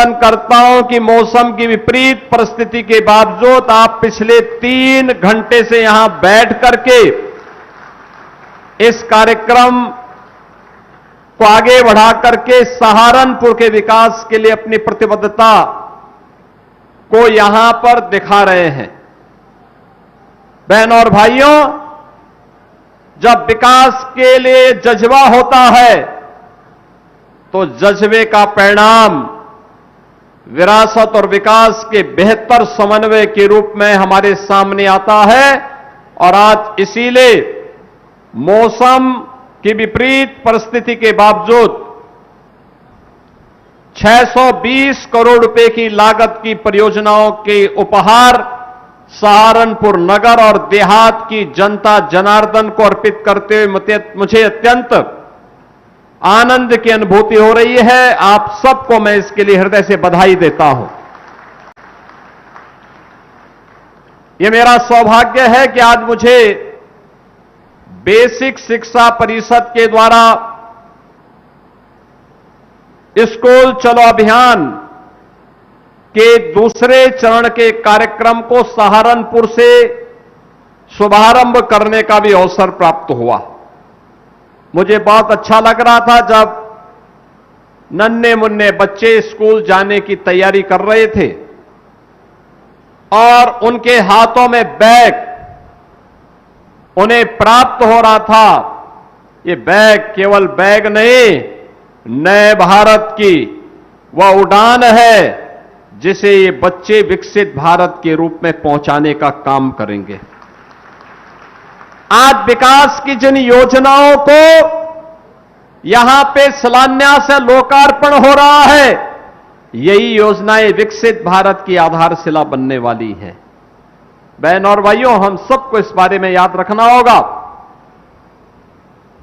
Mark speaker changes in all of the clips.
Speaker 1: अभिनंदन करता हूं कि मौसम की विपरीत परिस्थिति के बावजूद आप पिछले 3 घंटे से यहां बैठ करके इस कार्यक्रम को आगे बढ़ा करके सहारनपुर के विकास के लिए अपनी प्रतिबद्धता को यहां पर दिखा रहे हैं। बहन और भाइयों, जब विकास के लिए जज्बा होता है तो जज्बे का परिणाम विरासत और विकास के बेहतर समन्वय के रूप में हमारे सामने आता है। और आज इसीलिए मौसम की विपरीत परिस्थिति के बावजूद 620 करोड़ रुपए की लागत की परियोजनाओं के उपहार सहारनपुर नगर और देहात की जनता जनार्दन को अर्पित करते हुए मुझे अत्यंत आनंद की अनुभूति हो रही है। आप सबको मैं इसके लिए हृदय से बधाई देता हूं। यह मेरा सौभाग्य है कि आज मुझे बेसिक शिक्षा परिषद के द्वारा स्कूल चलो अभियान के दूसरे चरण के कार्यक्रम को सहारनपुर से शुभारंभ करने का भी अवसर प्राप्त हुआ। मुझे बहुत अच्छा लग रहा था जब नन्हे मुन्ने बच्चे स्कूल जाने की तैयारी कर रहे थे और उनके हाथों में बैग उन्हें प्राप्त हो रहा था। ये बैग केवल बैग नहीं, नए भारत की वह उड़ान है जिसे ये बच्चे विकसित भारत के रूप में पहुंचाने का काम करेंगे। आज विकास की जिन योजनाओं को यहां पे शिलान्यास से लोकार्पण हो रहा है, यही योजनाएं विकसित भारत की आधारशिला बनने वाली है। बहन और भाइयों, हम सबको इस बारे में याद रखना होगा।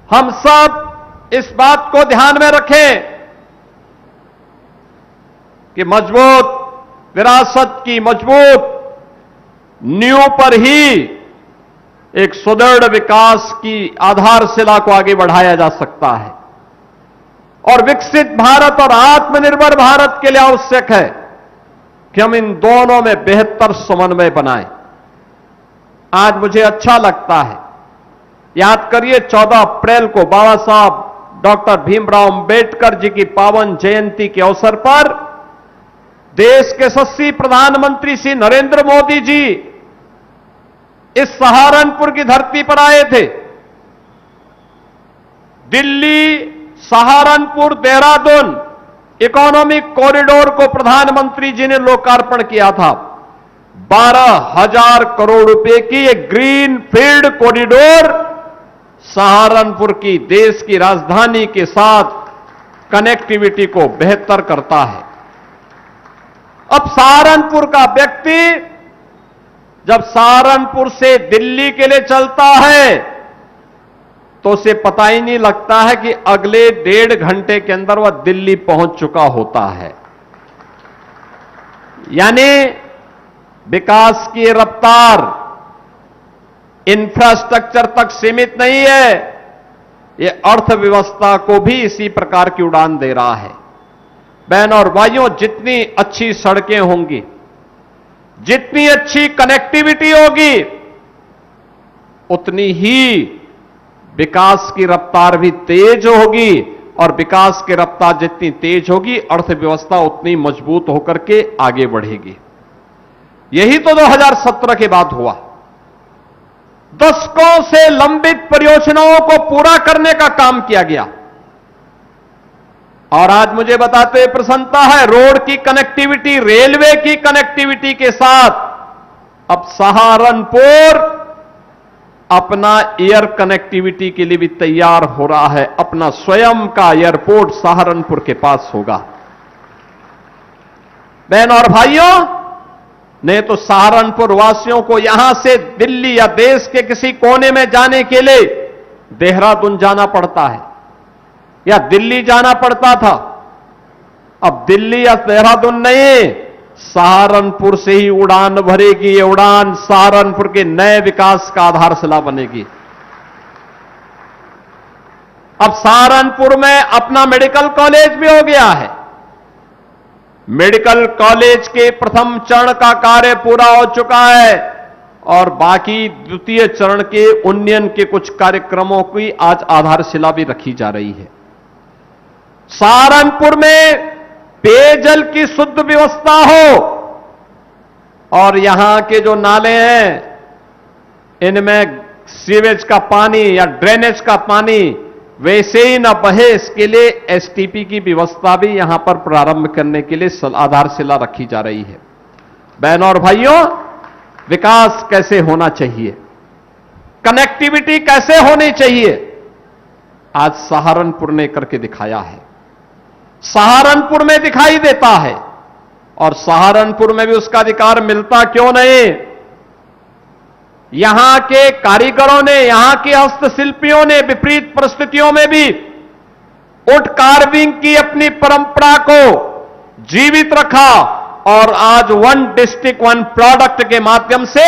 Speaker 1: हम सब इस बात को ध्यान में रखें कि मजबूत विरासत की मजबूत नींव पर ही एक सुदृढ़ विकास की आधारशिला को आगे बढ़ाया जा सकता है। और विकसित भारत और आत्मनिर्भर भारत के लिए आवश्यक है कि हम इन दोनों में बेहतर समन्वय बनाएं। आज मुझे अच्छा लगता है, याद करिए 14 अप्रैल को बाबा साहब डॉक्टर भीमराव अंबेडकर जी की पावन जयंती के अवसर पर देश के यशस्वी प्रधानमंत्री श्री नरेंद्र मोदी जी इस सहारनपुर की धरती पर आए थे। दिल्ली, सहारनपुर, देहरादून इकोनॉमिक कॉरिडोर को प्रधानमंत्री जी ने लोकार्पण किया था। 12,000 करोड़ रुपए की एक ग्रीन फील्ड कॉरिडोर सहारनपुर की देश की राजधानी के साथ कनेक्टिविटी को बेहतर करता है। अब सहारनपुर का व्यक्ति जब सहारनपुर से दिल्ली के लिए चलता है तो उसे पता ही नहीं लगता है कि अगले 1.5 घंटे के अंदर वह दिल्ली पहुंच चुका होता है। यानी विकास की रफ्तार इंफ्रास्ट्रक्चर तक सीमित नहीं है, यह अर्थव्यवस्था को भी इसी प्रकार की उड़ान दे रहा है। बहन और भाइयों, जितनी अच्छी सड़कें होंगी, जितनी अच्छी कनेक्टिविटी होगी, उतनी ही विकास की रफ्तार भी तेज होगी। और विकास की रफ्तार जितनी तेज होगी, अर्थव्यवस्था उतनी मजबूत होकर के आगे बढ़ेगी। यही तो 2017 के बाद हुआ। दशकों से लंबित परियोजनाओं को पूरा करने का काम किया गया। और आज मुझे बताते हुए प्रसन्नता है, रोड की कनेक्टिविटी, रेलवे की कनेक्टिविटी के साथ अब सहारनपुर अपना एयर कनेक्टिविटी के लिए भी तैयार हो रहा है। अपना स्वयं का एयरपोर्ट सहारनपुर के पास होगा। बहन और भाइयों, नहीं तो सहारनपुर वासियों को यहां से दिल्ली या देश के किसी कोने में जाने के लिए देहरादून जाना पड़ता है या दिल्ली जाना पड़ता था। अब दिल्ली या देहरादून नहीं, सहारनपुर से ही उड़ान भरेगी। ये उड़ान सहारनपुर के नए विकास का आधारशिला बनेगी। अब सहारनपुर में अपना मेडिकल कॉलेज भी हो गया है। मेडिकल कॉलेज के प्रथम चरण का कार्य पूरा हो चुका है और बाकी द्वितीय चरण के उन्नयन के कुछ कार्यक्रमों की आज आधारशिला भी रखी जा रही है। सहारनपुर में पेयजल की शुद्ध व्यवस्था हो और यहां के जो नाले हैं इनमें सीवेज का पानी या ड्रेनेज का पानी वैसे ही न बहे, इसके लिए एसटीपी की व्यवस्था भी यहां पर प्रारंभ करने के लिए आधारशिला रखी जा रही है। बहनों और भाइयों, विकास कैसे होना चाहिए, कनेक्टिविटी कैसे होनी चाहिए, आज सहारनपुर ने करके दिखाया है। सहारनपुर में दिखाई देता है और सहारनपुर में भी उसका अधिकार मिलता क्यों नहीं। यहां के कारीगरों ने, यहां के हस्तशिल्पियों ने विपरीत परिस्थितियों में भी वुड कार्विंग की अपनी परंपरा को जीवित रखा और आज वन डिस्ट्रिक्ट वन प्रोडक्ट के माध्यम से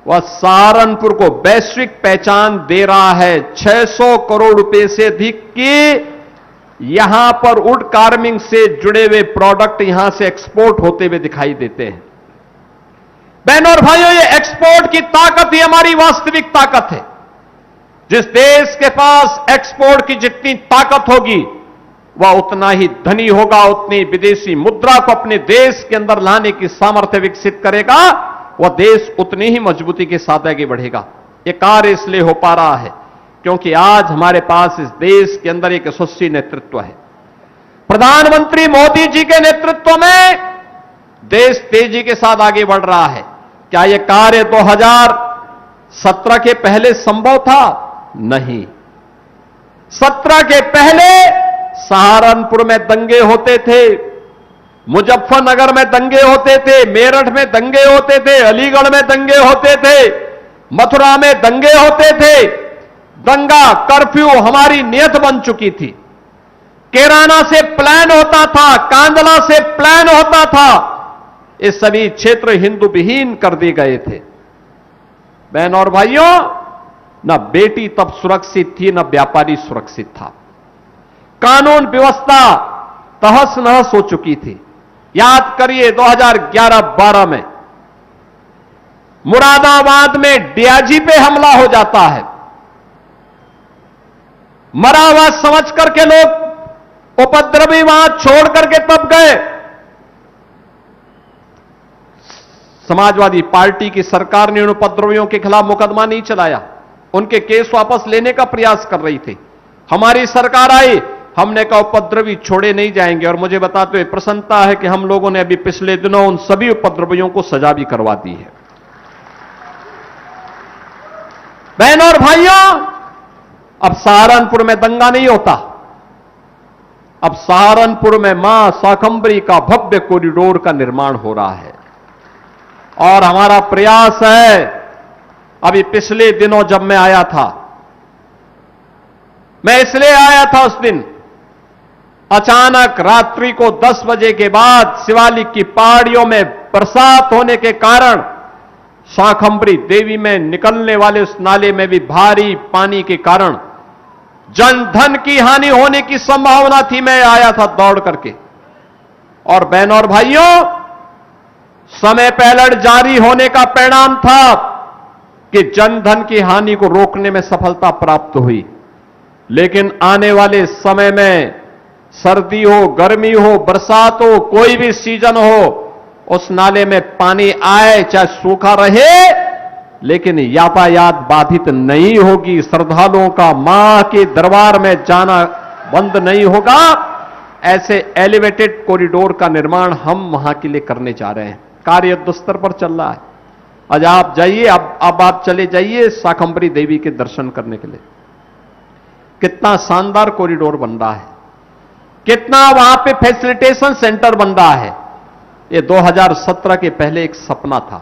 Speaker 1: वह सहारनपुर को वैश्विक पहचान दे रहा है। 600 करोड़ रुपए से अधिक की यहां पर वुड कार्विंग से जुड़े हुए प्रोडक्ट यहां से एक्सपोर्ट होते हुए दिखाई देते हैं। बहनों और भाइयों, ये एक्सपोर्ट की ताकत ही हमारी वास्तविक ताकत है। जिस देश के पास एक्सपोर्ट की जितनी ताकत होगी वह उतना ही धनी होगा, उतनी विदेशी मुद्रा को अपने देश के अंदर लाने की सामर्थ्य विकसित करेगा, वह देश उतनी ही मजबूती के साथ आगे बढ़ेगा। यह कार्य इसलिए हो पा रहा है क्योंकि आज हमारे पास इस देश के अंदर एक यशस्वी नेतृत्व है। प्रधानमंत्री मोदी जी के नेतृत्व में देश तेजी के साथ आगे बढ़ रहा है। क्या यह कार्य 2017 के पहले संभव था? नहीं। 17 के पहले सहारनपुर में दंगे होते थे, मुजफ्फरनगर में दंगे होते थे, मेरठ में दंगे होते थे, अलीगढ़ में दंगे होते थे, मथुरा में दंगे होते थे। दंगा कर्फ्यू हमारी नियत बन चुकी थी। कैराना से प्लान होता था, कांदला से प्लान होता था। ये सभी क्षेत्र हिंदू विहीन कर दिए गए थे। बहनों और भाइयों, न बेटी तब सुरक्षित थी, न व्यापारी सुरक्षित था। कानून व्यवस्था तहस नहस हो चुकी थी। याद करिए 2011-12 में मुरादाबाद में डीआईजी पे हमला हो जाता है। मरा हुआ समझ करके लोग उपद्रवी वहां छोड़ करके तब गए। समाजवादी पार्टी की सरकार ने उन उपद्रवियों के खिलाफ मुकदमा नहीं चलाया, उनके केस वापस लेने का प्रयास कर रही थी। हमारी सरकार आई, हमने कहा उपद्रवी छोड़े नहीं जाएंगे और मुझे बताते हुए प्रसन्नता है कि हम लोगों ने अभी पिछले दिनों उन सभी उपद्रवियों को सजा भी करवा दी है। बहनों और भाइयों, अब सहारनपुर में दंगा नहीं होता। अब सहारनपुर में मां शाकंभरी का भव्य कॉरिडोर का निर्माण हो रहा है और हमारा प्रयास है। अभी पिछले दिनों जब मैं आया था, मैं इसलिए आया था उस दिन, अचानक रात्रि को 10 बजे के बाद शिवालिक की पहाड़ियों में बरसात होने के कारण शाकंभरी देवी में निकलने वाले उस नाले में भी भारी पानी के कारण जन धन की हानि होने की संभावना थी। मैं आया था दौड़ करके और बहनों और भाइयों, समय पे अलर्ट जारी होने का परिणाम था कि जनधन की हानि को रोकने में सफलता प्राप्त हुई। लेकिन आने वाले समय में सर्दी हो, गर्मी हो, बरसात हो, कोई भी सीजन हो, उस नाले में पानी आए चाहे सूखा रहे, लेकिन यातायात बाधित नहीं होगी। श्रद्धालुओं का मां के दरबार में जाना बंद नहीं होगा। ऐसे एलिवेटेड कॉरिडोर का निर्माण हम वहां के लिए करने जा रहे हैं। कार्य युद्ध स्तर पर चल रहा है। आज आप जाइए, अब आप चले जाइए शाकंभरी देवी के दर्शन करने के लिए। कितना शानदार कॉरिडोर बन रहा है, कितना वहां पे फैसिलिटेशन सेंटर बन रहा है। ये 2017 के पहले एक सपना था।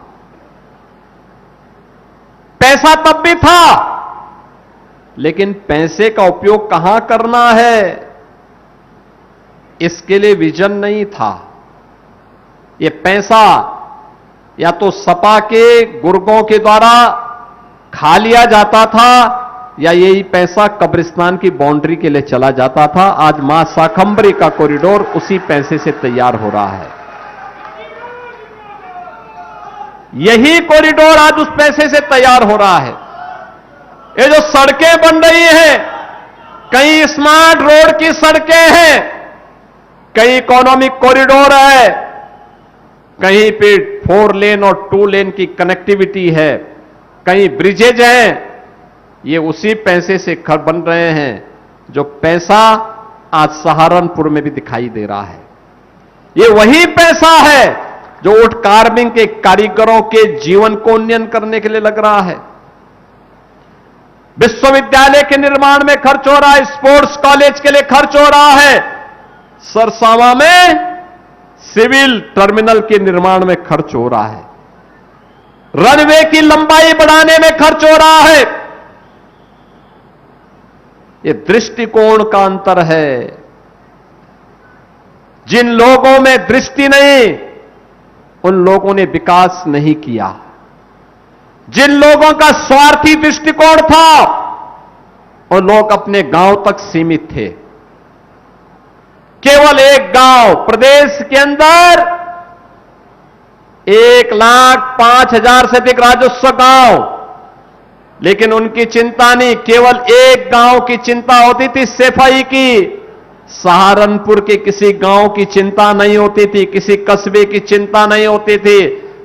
Speaker 1: पैसा तब भी था, लेकिन पैसे का उपयोग कहां करना है, इसके लिए विजन नहीं था। ये पैसा या तो सपा के गुर्गों के द्वारा खा लिया जाता था या यही पैसा कब्रिस्तान की बाउंड्री के लिए चला जाता था। आज मां शाकंभरी का कॉरिडोर उसी पैसे से तैयार हो रहा है। यही कॉरिडोर आज उस पैसे से तैयार हो रहा है। ये जो सड़कें बन रही हैं, कई स्मार्ट रोड की सड़कें हैं, कई इकोनॉमिक कॉरिडोर है, कहीं पे 4 लेन और 2 लेन की कनेक्टिविटी है, कहीं ब्रिजेज हैं। ये उसी पैसे से घर बन रहे हैं, जो पैसा आज सहारनपुर में भी दिखाई दे रहा है। ये वही पैसा है जो वुड कार्विंग के कारीगरों के जीवन को उन्नयन करने के लिए लग रहा है। विश्वविद्यालय के निर्माण में खर्च हो रहा है, स्पोर्ट्स कॉलेज के लिए खर्च हो रहा है, सरसावा में सिविल टर्मिनल के निर्माण में खर्च हो रहा है, रनवे की लंबाई बढ़ाने में खर्च हो रहा है। यह दृष्टिकोण का अंतर है। जिन लोगों में दृष्टि नहीं, उन लोगों ने विकास नहीं किया। जिन लोगों का स्वार्थी दृष्टिकोण था, वो लोग अपने गांव तक सीमित थे। केवल एक गांव प्रदेश के अंदर 1,05,000 से अधिक राजस्व गांव, लेकिन उनकी चिंता नहीं, केवल एक गांव की चिंता होती थी, सफाई की। सहारनपुर के किसी गांव की चिंता नहीं होती थी, किसी कस्बे की चिंता नहीं होती थी।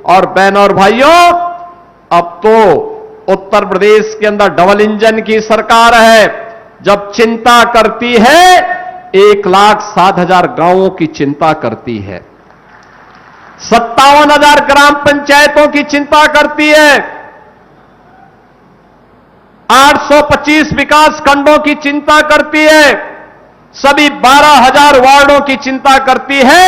Speaker 1: और बहनों और भाइयों, अब तो उत्तर प्रदेश के अंदर डबल इंजन की सरकार है। जब चिंता करती है, 1,07,000 गांवों की चिंता करती है, 57,000 ग्राम पंचायतों की चिंता करती है, 825 विकास खंडों की चिंता करती है, सभी 12,000 वार्डों की चिंता करती है,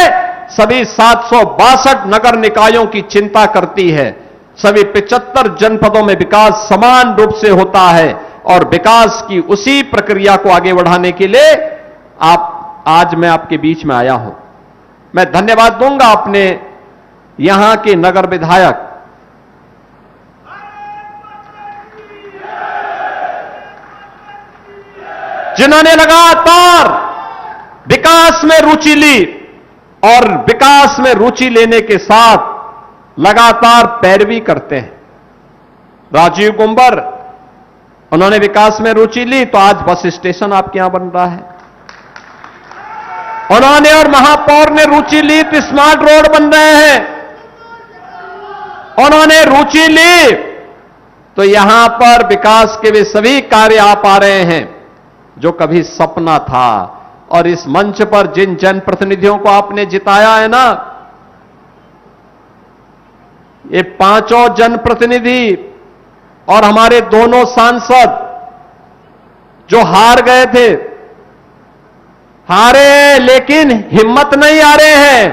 Speaker 1: सभी 762 नगर निकायों की चिंता करती है। सभी 75 जनपदों में विकास समान रूप से होता है। और विकास की उसी प्रक्रिया को आगे बढ़ाने के लिए आज मैं आपके बीच में आया हूं। मैं धन्यवाद दूंगा अपने यहां के नगर विधायक जिन्होंने लगातार विकास में रुचि ली, और विकास में रुचि लेने के साथ लगातार पैरवी करते हैं। राजीव कुंबर, उन्होंने विकास में रुचि ली तो आज बस स्टेशन आपके यहां बन रहा है। उन्होंने और महापौर ने रुचि ली तो स्मार्ट रोड बन रहे हैं। उन्होंने रुचि ली तो यहां पर विकास के वे सभी कार्य आ पा रहे हैं जो कभी सपना था। और इस मंच पर जिन जनप्रतिनिधियों को आपने जिताया है ना, ये 5 जनप्रतिनिधि और हमारे दोनों सांसद जो हार गए थे, हारे लेकिन हिम्मत नहीं आ रहे हैं।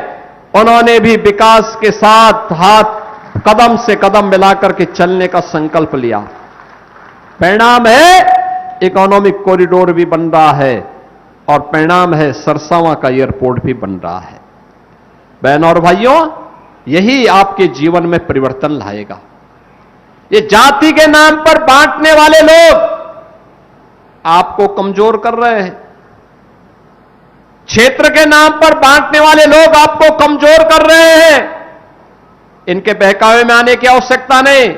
Speaker 1: उन्होंने भी विकास के साथ हाथ कदम से कदम मिलाकर के चलने का संकल्प लिया। परिणाम है इकोनॉमिक कॉरिडोर भी बन रहा है, और परिणाम है सरसावा का एयरपोर्ट भी बन रहा है। बहनों और भाइयों, यही आपके जीवन में परिवर्तन लाएगा। ये जाति के नाम पर बांटने वाले लोग आपको कमजोर कर रहे हैं। क्षेत्र के नाम पर बांटने वाले लोग आपको कमजोर कर रहे हैं। इनके बहकावे में आने की आवश्यकता नहीं।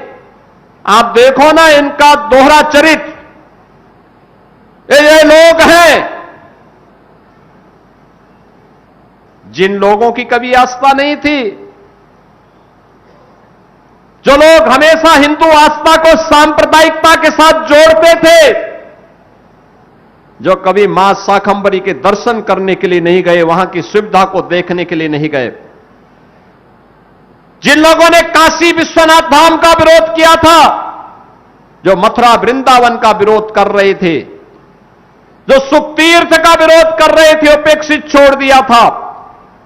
Speaker 1: आप देखो ना, इनका दोहरा चरित्र। ये लोग हैं जिन लोगों की कभी आस्था नहीं थी, जो लोग हमेशा हिंदू आस्था को सांप्रदायिकता के साथ जोड़ते थे, जो कभी मां शाकंभरी के दर्शन करने के लिए नहीं गए, वहां की सुविधा को देखने के लिए नहीं गए, जिन लोगों ने काशी विश्वनाथ धाम का विरोध किया था, जो मथुरा वृंदावन का विरोध कर रहे थे, जो सुखतीर्थ का विरोध कर रहे थे, उपेक्षित छोड़ दिया था,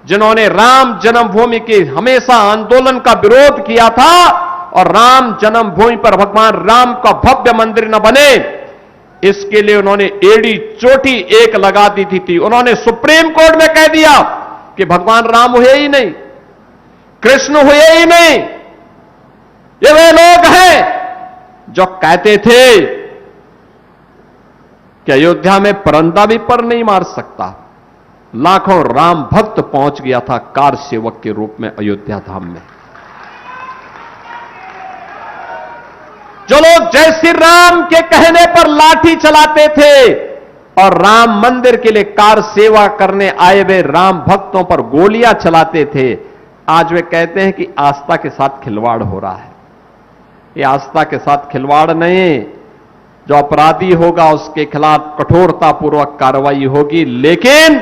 Speaker 1: जिन्होंने राम जन्मभूमि के हमेशा आंदोलन का विरोध किया था और राम जन्मभूमि पर भगवान राम का भव्य मंदिर न बने, इसके लिए उन्होंने एड़ी चोटी एक लगा दी थी। उन्होंने सुप्रीम कोर्ट में कह दिया कि भगवान राम हुए ही नहीं, कृष्ण हुए ही नहीं। ये वे लोग हैं जो कहते थे कि अयोध्या में परंदा भी पर नहीं मार सकता। लाखों राम भक्त पहुंच गया था कार सेवक के रूप में अयोध्या धाम में। जो लोग जय श्री राम के कहने पर लाठी चलाते थे और राम मंदिर के लिए कार सेवा करने आए हुए राम भक्तों पर गोलियां चलाते थे, आज वे कहते हैं कि आस्था के साथ खिलवाड़ हो रहा है। ये आस्था के साथ खिलवाड़ नहीं, जो अपराधी होगा उसके खिलाफ कठोरतापूर्वक कार्रवाई होगी, लेकिन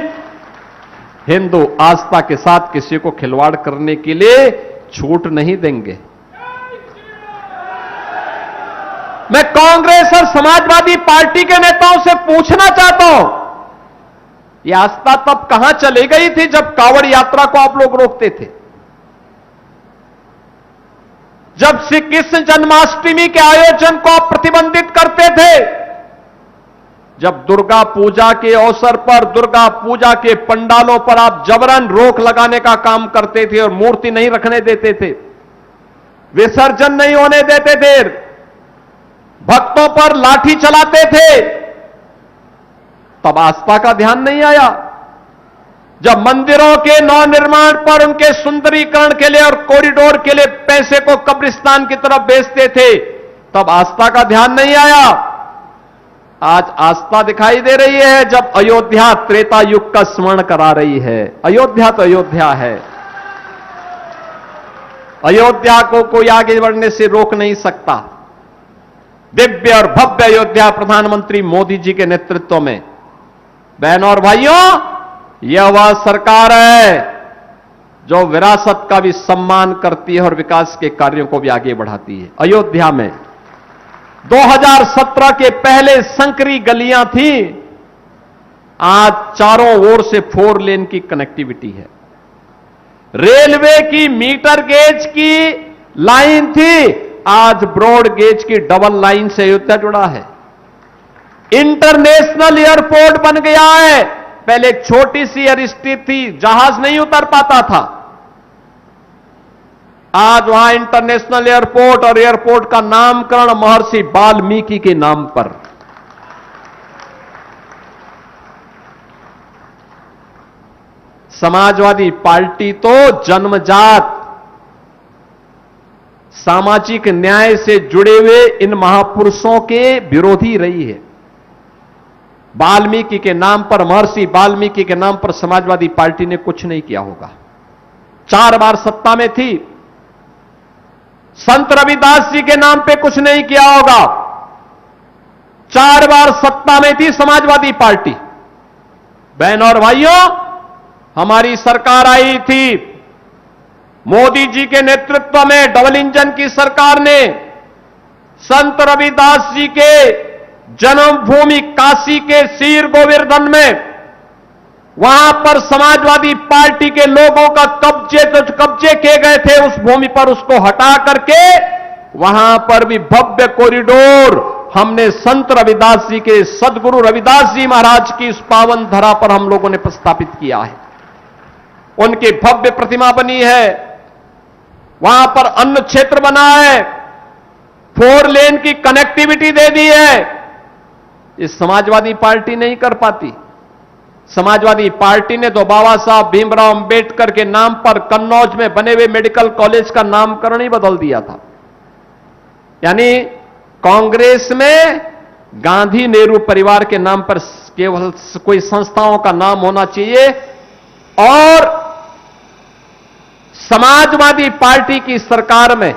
Speaker 1: हिंदू आस्था के साथ किसी को खिलवाड़ करने के लिए छूट नहीं देंगे। मैं कांग्रेस और समाजवादी पार्टी के नेताओं से पूछना चाहता हूं, यह आस्था तब कहां चली गई थी जब कांवड़ यात्रा को आप लोग रोकते थे, जब श्री कृष्ण जन्माष्टमी के आयोजन को आप प्रतिबंधित करते थे, जब दुर्गा पूजा के अवसर पर दुर्गा पूजा के पंडालों पर आप जबरन रोक लगाने का काम करते थे और मूर्ति नहीं रखने देते थे, विसर्जन नहीं होने देते थे, भक्तों पर लाठी चलाते थे, तब आस्था का ध्यान नहीं आया। जब मंदिरों के नवनिर्माण पर उनके सुंदरीकरण के लिए और कॉरिडोर के लिए पैसे को कब्रिस्तान की तरफ बेचते थे, तब आस्था का ध्यान नहीं आया। आज आस्था दिखाई दे रही है जब अयोध्या त्रेता युग का स्मरण करा रही है। अयोध्या तो अयोध्या है, अयोध्या को कोई आगे बढ़ने से रोक नहीं सकता। दिव्य और भव्य अयोध्या प्रधानमंत्री मोदी जी के नेतृत्व में, बहनों और भाइयों, यह वह सरकार है जो विरासत का भी सम्मान करती है और विकास के कार्यों को भी आगे बढ़ाती है। अयोध्या में 2017 के पहले संकरी गलियां थी, आज चारों ओर से 4 लेन की कनेक्टिविटी है। रेलवे की मीटर गेज की लाइन थी, आज ब्रॉड गेज की डबल लाइन से अयोध्या जुड़ा है। इंटरनेशनल एयरपोर्ट बन गया है, पहले एक छोटी सी एयरस्ट्रिप थी, जहाज नहीं उतर पाता था, आज वहां इंटरनेशनल एयरपोर्ट और एयरपोर्ट का नामकरण महर्षि वाल्मीकि के नाम पर। समाजवादी पार्टी तो जन्मजात सामाजिक न्याय से जुड़े हुए इन महापुरुषों के विरोधी रही है। वाल्मीकि के नाम पर, महर्षि वाल्मीकि के नाम पर समाजवादी पार्टी ने कुछ नहीं किया होगा। 4 बार सत्ता में थी, संत रविदास जी के नाम पे कुछ नहीं किया होगा। 4 बार सत्ता में थी समाजवादी पार्टी। बहनों और भाइयों, हमारी सरकार आई थी, मोदी जी के नेतृत्व में डबल इंजन की सरकार ने संत रविदास जी के जन्मभूमि काशी के सीर गोवर्धन में, वहां पर समाजवादी पार्टी के लोगों का कब्जे किए गए थे, उस भूमि पर उसको हटा करके वहां पर भी भव्य कॉरिडोर हमने संत रविदास जी के, सदगुरु रविदास जी महाराज की उस पावन धरा पर हम लोगों ने प्रस्थापित किया है। उनकी भव्य प्रतिमा बनी है, वहां पर अन्न क्षेत्र बना है, 4 लेन की कनेक्टिविटी दे दी है। इस समाजवादी पार्टी नहीं कर पाती। समाजवादी पार्टी ने तो बाबा साहब भीमराव अंबेडकर के नाम पर कन्नौज में बने हुए मेडिकल कॉलेज का नामकरण ही बदल दिया था। यानी कांग्रेस में गांधी नेहरू परिवार के नाम पर केवल कोई संस्थाओं का नाम होना चाहिए, और समाजवादी पार्टी की सरकार में,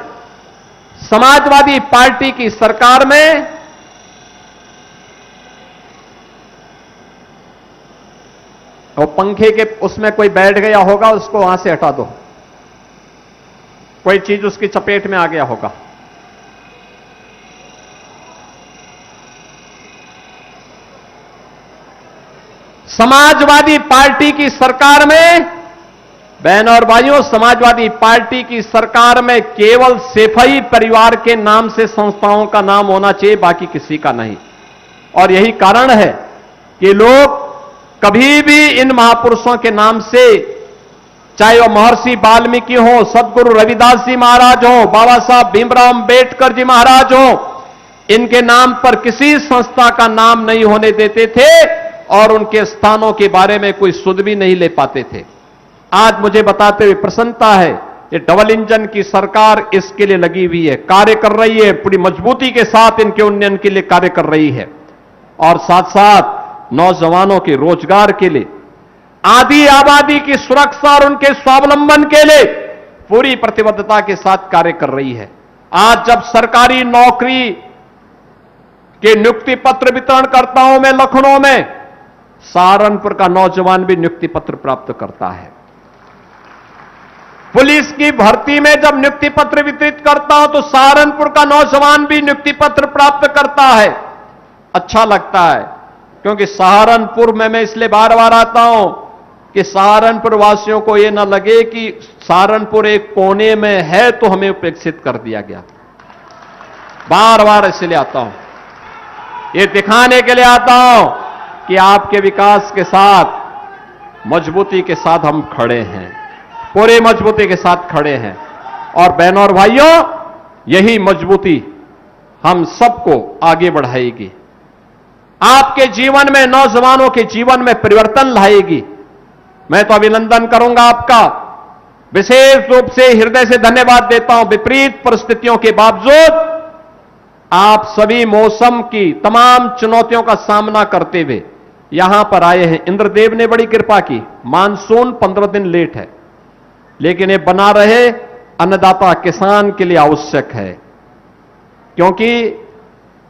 Speaker 1: समाजवादी पार्टी की सरकार में वो पंखे के उसमें कोई बैठ गया होगा, उसको वहां से हटा दो, कोई चीज उसकी चपेट में आ गया होगा। समाजवादी पार्टी की सरकार में, बहनों और भाइयों, समाजवादी पार्टी की सरकार में केवल सेफई परिवार के नाम से संस्थाओं का नाम होना चाहिए, बाकी किसी का नहीं। और यही कारण है कि लोग कभी भी इन महापुरुषों के नाम से, चाहे वह महर्षि वाल्मीकि हो, सदगुरु रविदास जी महाराज हो, बाबा साहब भीमराव अंबेडकर जी महाराज हो, इनके नाम पर किसी संस्था का नाम नहीं होने देते थे और उनके स्थानों के बारे में कोई सुध भी नहीं ले पाते थे। आज मुझे बताते हुए प्रसन्नता है, ये डबल इंजन की सरकार इसके लिए लगी हुई है, कार्य कर रही है, पूरी मजबूती के साथ इनके उन्नयन के लिए कार्य कर रही है और साथ साथ नौजवानों के रोजगार के लिए, आधी आबादी की सुरक्षा और उनके स्वावलंबन के लिए पूरी प्रतिबद्धता के साथ कार्य कर रही है। आज जब सरकारी नौकरी के नियुक्ति पत्र वितरण करता हूं मैं लखनऊ में, सहारनपुर का नौजवान भी नियुक्ति पत्र प्राप्त करता है। पुलिस की भर्ती में जब नियुक्ति पत्र वितरित करता हूं तो सहारनपुर का नौजवान भी नियुक्ति पत्र प्राप्त करता है। अच्छा लगता है, क्योंकि सहारनपुर में मैं इसलिए बार बार आता हूं कि सहारनपुर वासियों को यह ना लगे कि सहारनपुर एक कोने में है तो हमें उपेक्षित कर दिया गया। बार बार इसलिए आता हूं, ये दिखाने के लिए आता हूं कि आपके विकास के साथ मजबूती के साथ हम खड़े हैं, पूरी मजबूती के साथ खड़े हैं। और बहनों और भाइयों, यही मजबूती हम सबको आगे बढ़ाएगी, आपके जीवन में, नौजवानों के जीवन में परिवर्तन लाएगी। मैं तो अभिनंदन करूंगा आपका, विशेष रूप से हृदय से धन्यवाद देता हूं। विपरीत परिस्थितियों के बावजूद आप सभी मौसम की तमाम चुनौतियों का सामना करते हुए यहां पर आए हैं। इंद्रदेव ने बड़ी कृपा की, मानसून 15 दिन लेट है, लेकिन ये बना रहे अन्नदाता किसान के लिए आवश्यक है, क्योंकि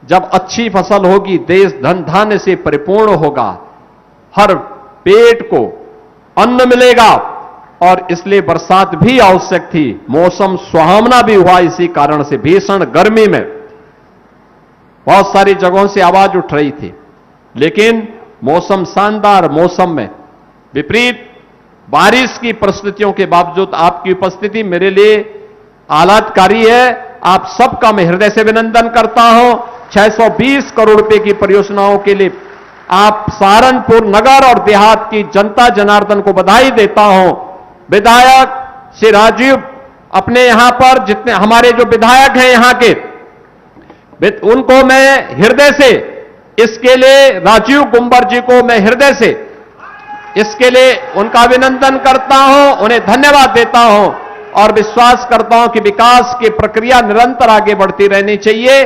Speaker 1: जब अच्छी फसल होगी देश धन धान्य से परिपूर्ण होगा, हर पेट को अन्न मिलेगा और इसलिए बरसात भी आवश्यक थी। मौसम सुहावना भी हुआ इसी कारण से। भीषण गर्मी में बहुत सारी जगहों से आवाज उठ रही थी, लेकिन मौसम शानदार मौसम में विपरीत बारिश की परिस्थितियों के बावजूद आपकी उपस्थिति मेरे लिए आह्लादकारी है। आप सबका मैं हृदय से अभिनंदन करता हूं। 620 करोड़ रुपए की परियोजनाओं के लिए आप सहारनपुर नगर और देहात की जनता जनार्दन को बधाई देता हूं। विधायक श्री राजीव, अपने यहां पर जितने हमारे जो विधायक हैं यहां के, उनको मैं हृदय से इसके लिए, राजीव गुंबर जी को मैं हृदय से इसके लिए उनका अभिनंदन करता हूं, उन्हें धन्यवाद देता हूं और विश्वास करता हूं कि विकास की प्रक्रिया निरंतर आगे बढ़ती रहनी चाहिए।